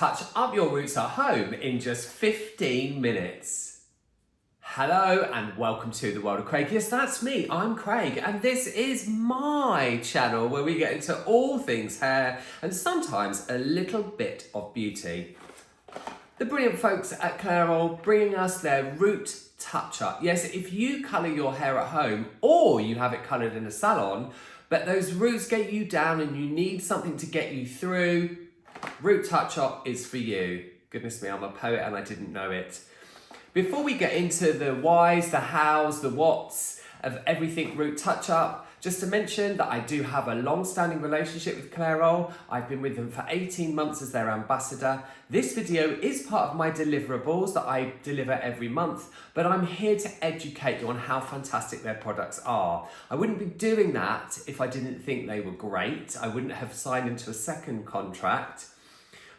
touch up your roots at home in just 15 minutes. Hello and welcome to the world of Craig. Yes, that's me, I'm Craig, and this is my channel where we get into all things hair and sometimes a little bit of beauty. The brilliant folks at Clairol bringing us their Root Touch Up. Yes, if you colour your hair at home or you have it coloured in a salon, but those roots get you down and you need something to get you through, Root Touch Up is for you. Goodness me, I'm a poet and I didn't know it. Before we get into the whys, the hows, the whats of everything Root Touch Up, just to mention that I do have a long-standing relationship with Clairol. I've been with them for 18 months as their ambassador. This video is part of my deliverables that I deliver every month, but I'm here to educate you on how fantastic their products are. I wouldn't be doing that if I didn't think they were great. I wouldn't have signed into a second contract.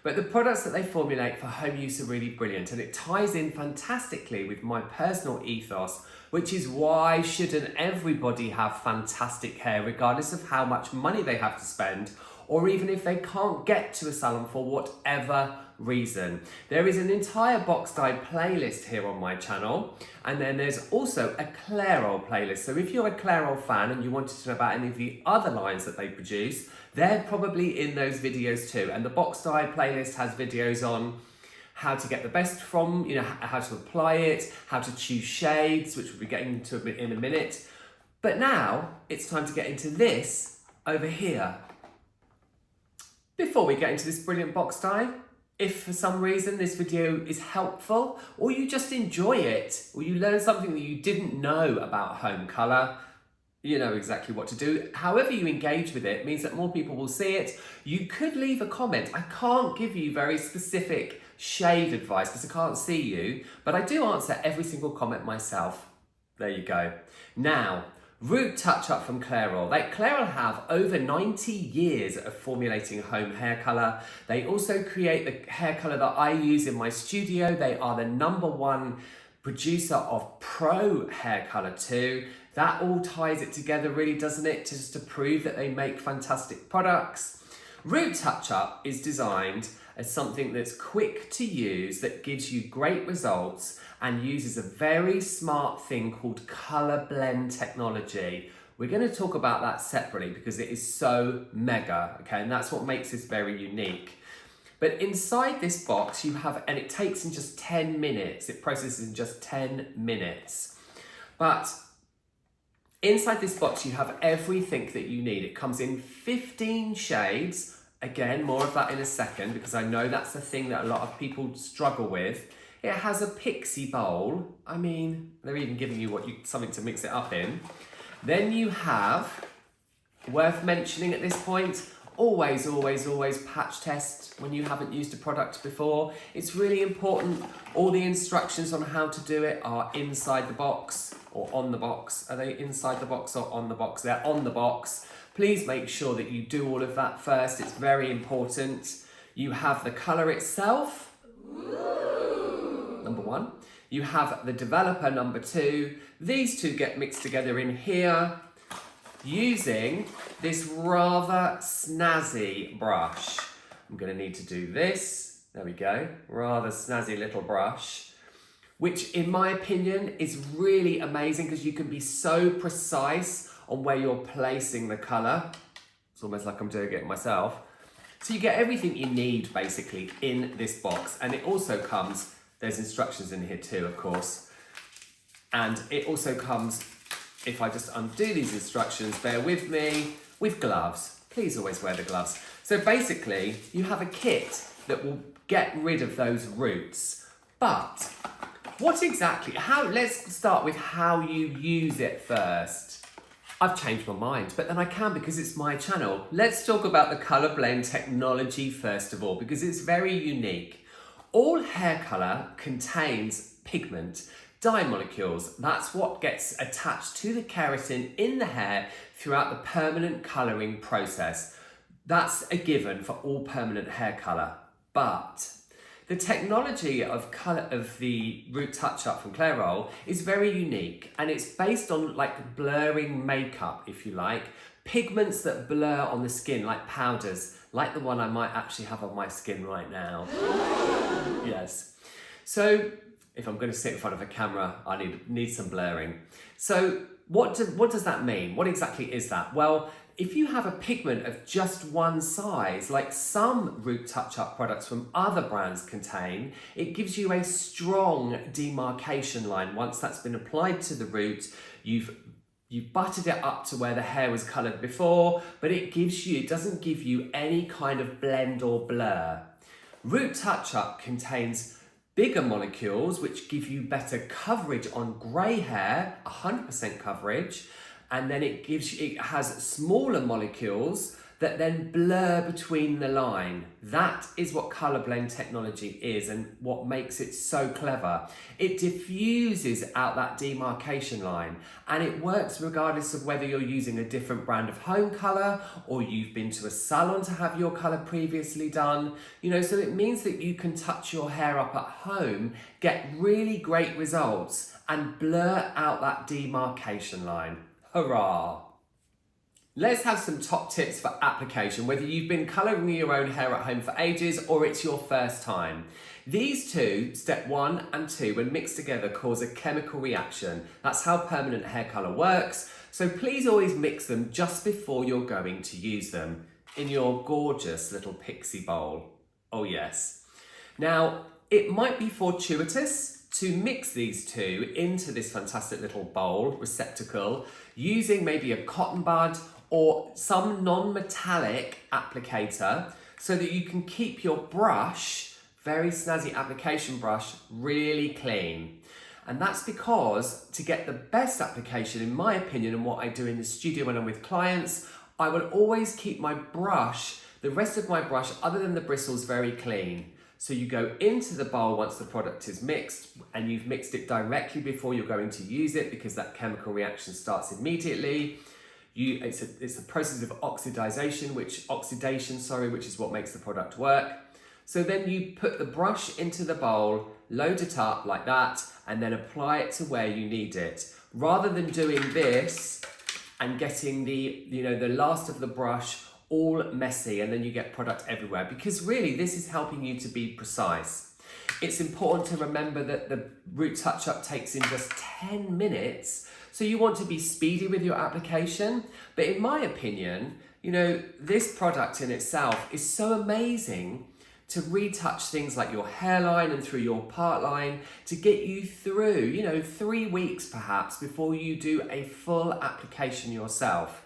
But the products that they formulate for home use are really brilliant, and it ties in fantastically with my personal ethos, which is why shouldn't everybody have fantastic hair regardless of how much money they have to spend, or even if they can't get to a salon for whatever reason. There is an entire box dye playlist here on my channel, and then there's also a Clairol playlist. So if you're a Clairol fan and you wanted to know about any of the other lines that they produce, they're probably in those videos too. And the box dye playlist has videos on how to get the best from, how to apply it, how to choose shades, which we'll be getting into in a minute. But now it's time to get into this over here. Before we get into this brilliant box dye, if for some reason this video is helpful, or you just enjoy it, or you learn something that you didn't know about home colour, you know exactly what to do. However you engage with it means that more people will see it. You could leave a comment. I can't give you very specific shade advice because I can't see you, but I do answer every single comment myself. There you go. Now, Root Touch Up from Clairol. Clairol have over 90 years of formulating home hair colour. They also create the hair colour that I use in my studio. They are the #1 producer of pro hair colour too. That all ties it together really, doesn't it? Just to prove that they make fantastic products. Root Touch Up is designed as something that's quick to use, that gives you great results, and uses a very smart thing called ColourBlend Technology. We're going to talk about that separately because it is so mega, okay? And that's what makes this very unique. But inside this box you have, and it takes in just 10 minutes, it processes in just 10 minutes. But inside this box you have everything that you need. It comes in 15 shades. Again, more of that in a second because I know that's the thing that a lot of people struggle with. It has a pixie bowl. I mean, they're even giving you something to mix it up in. Then you have, worth mentioning at this point, always patch test when you haven't used a product before. It's really important. All the instructions on how to do it are inside the box or on the box. Are they inside the box or on the box? They're on the box. Please make sure that you do all of that first. It's very important. You have the colour itself, #1. You have the developer, #2. These two get mixed together in here using this rather snazzy brush. I'm going to need to do this. There we go. Rather snazzy little brush, which in my opinion is really amazing because you can be so precise on where you're placing the colour. It's almost like I'm doing it myself. So you get everything you need basically in this box. And it also comes, there's instructions in here too, of course. And it also comes, if I just undo these instructions, bear with me, with gloves. Please always wear the gloves. So basically, you have a kit that will get rid of those roots. But what exactly, let's start with how you use it first. I've changed my mind, but then I can because it's my channel. Let's talk about the ColourBlend technology first of all, because it's very unique. All hair colour contains pigment, dye molecules. That's what gets attached to the keratin in the hair throughout the permanent colouring process. That's a given for all permanent hair colour. But The technology of color of the Root Touch Up from Clairol is very unique, and it's based on like blurring makeup, if you like, pigments that blur on the skin, like powders, like the one I might actually have on my skin right now. Yes. So if I'm going to sit in front of a camera, I need some blurring. So what does that mean? What exactly is that? Well, if you have a pigment of just one size, like some Root Touch Up products from other brands contain, it gives you a strong demarcation line. Once that's been applied to the root, you've buttered it up to where the hair was coloured before, but it doesn't give you any kind of blend or blur. Root Touch Up contains bigger molecules, which give you better coverage on grey hair, 100% coverage, and then it has smaller molecules that then blur between the line. That is what ColourBlend Technology is and what makes it so clever. It diffuses out that demarcation line, and it works regardless of whether you're using a different brand of home colour or you've been to a salon to have your colour previously done. So it means that you can touch your hair up at home, get really great results, and blur out that demarcation line. Hurrah! Let's have some top tips for application, whether you've been colouring your own hair at home for ages or it's your first time. These two, step 1 and 2, when mixed together, cause a chemical reaction. That's how permanent hair colour works, so please always mix them just before you're going to use them in your gorgeous little pixie bowl. Oh yes. Now, it might be fortuitous to mix these two into this fantastic little bowl, receptacle, using maybe a cotton bud or some non-metallic applicator so that you can keep your brush, very snazzy application brush, really clean. And that's because to get the best application, in my opinion, and what I do in the studio when I'm with clients, I will always keep my brush, the rest of my brush, other than the bristles, very clean. So you go into the bowl once the product is mixed, and you've mixed it directly before you're going to use it because that chemical reaction starts immediately. It's a process of oxidation, which is what makes the product work. So then you put the brush into the bowl, load it up like that, and then apply it to where you need it. Rather than doing this and getting the last of the brush all messy and then you get product everywhere, because really this is helping you to be precise. It's important to remember that the Root Touch Up takes in just 10 minutes, so you want to be speedy with your application. But in my opinion, this product in itself is so amazing to retouch things like your hairline and through your part line to get you through, 3 weeks perhaps before you do a full application yourself.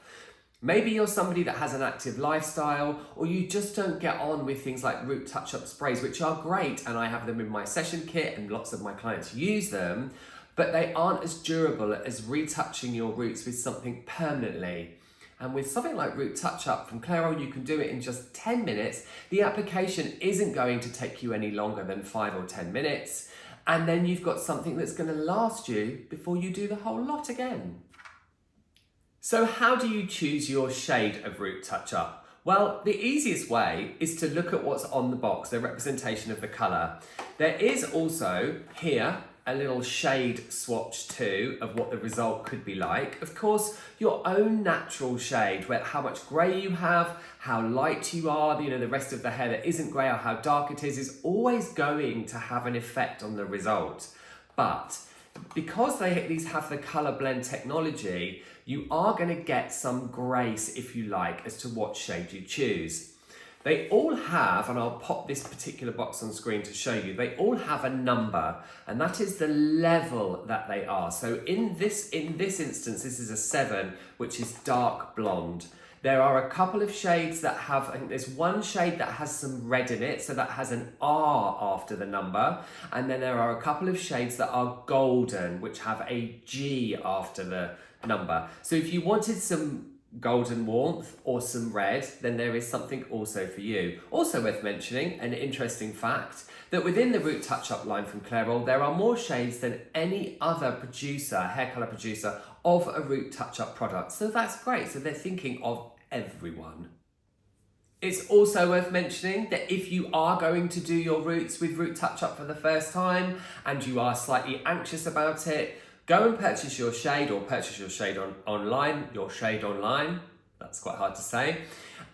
Maybe you're somebody that has an active lifestyle, or you just don't get on with things like Root Touch Up sprays, which are great, and I have them in my session kit and lots of my clients use them, but they aren't as durable as retouching your roots with something permanently. And with something like Root Touch Up from Clairol, you can do it in just 10 minutes. The application isn't going to take you any longer than 5 or 10 minutes. And then you've got something that's going to last you before you do the whole lot again. So how do you choose your shade of Root Touch Up? Well, the easiest way is to look at what's on the box, the representation of the colour. There is also here a little shade swatch too of what the result could be like. Of course, your own natural shade, how much grey you have, how light you are, the rest of the hair that isn't grey or how dark it is always going to have an effect on the result. But because these have the ColourBlend technology, you are going to get some grace, if you like, as to what shade you choose. They all have, and I'll pop this particular box on screen to show you, they all have a number, and that is the level that they are. So in this instance, this is a 7, which is dark blonde. There are a couple of shades that have, I think there's one shade that has some red in it, so that has an R after the number. And then there are a couple of shades that are golden, which have a G after the number. So if you wanted some golden warmth or some red, then there is something also for you. Also worth mentioning, an interesting fact, that within the Root Touch Up line from Clairol, there are more shades than any other producer, hair colour producer, of a Root Touch Up product. So that's great. So they're thinking of everyone. It's also worth mentioning that if you are going to do your roots with Root Touch Up for the first time and you are slightly anxious about it, go and purchase your shade, or purchase your shade online, that's quite hard to say,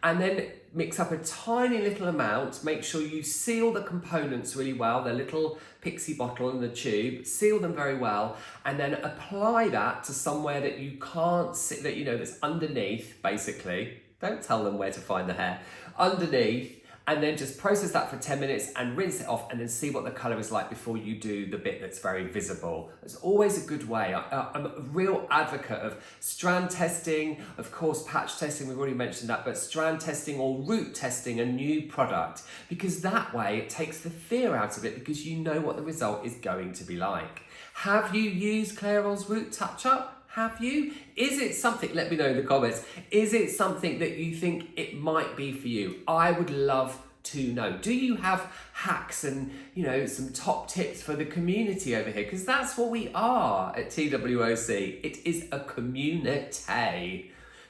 and then mix up a tiny little amount. Make sure you seal the components really well, the little pixie bottle and the tube, seal them very well, and then apply that to somewhere that you can't see, that you know, that's underneath, basically. Don't tell them where to find the hair. Underneath, and then just process that for 10 minutes and rinse it off, and then see what the colour is like before you do the bit that's very visible. It's always a good way. I'm a real advocate of strand testing, of course patch testing, we've already mentioned that, but strand testing or root testing a new product, because that way it takes the fear out of it, because you know what the result is going to be like. Have you used Clairol's Root Touch Up? Have you? Is it something, let me know in the comments, is it something that you think it might be for you? I would love to know. Do you have hacks and, you know, some top tips for the community over here? Because that's what we are at TWOC. It is a community.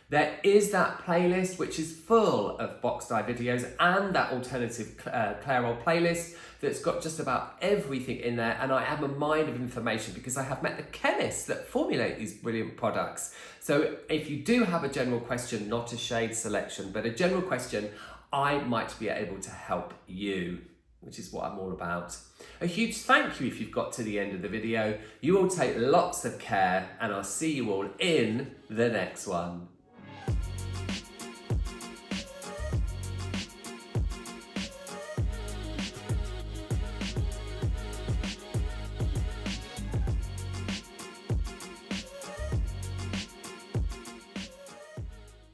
There is that playlist which is full of box dye videos, and that alternative Clairol playlist that's got just about everything in there, and I am a mine of information because I have met the chemists that formulate these brilliant products. So if you do have a general question, not a shade selection, but a general question, I might be able to help you, which is what I'm all about. A huge thank you if you've got to the end of the video. You all take lots of care, and I'll see you all in the next one.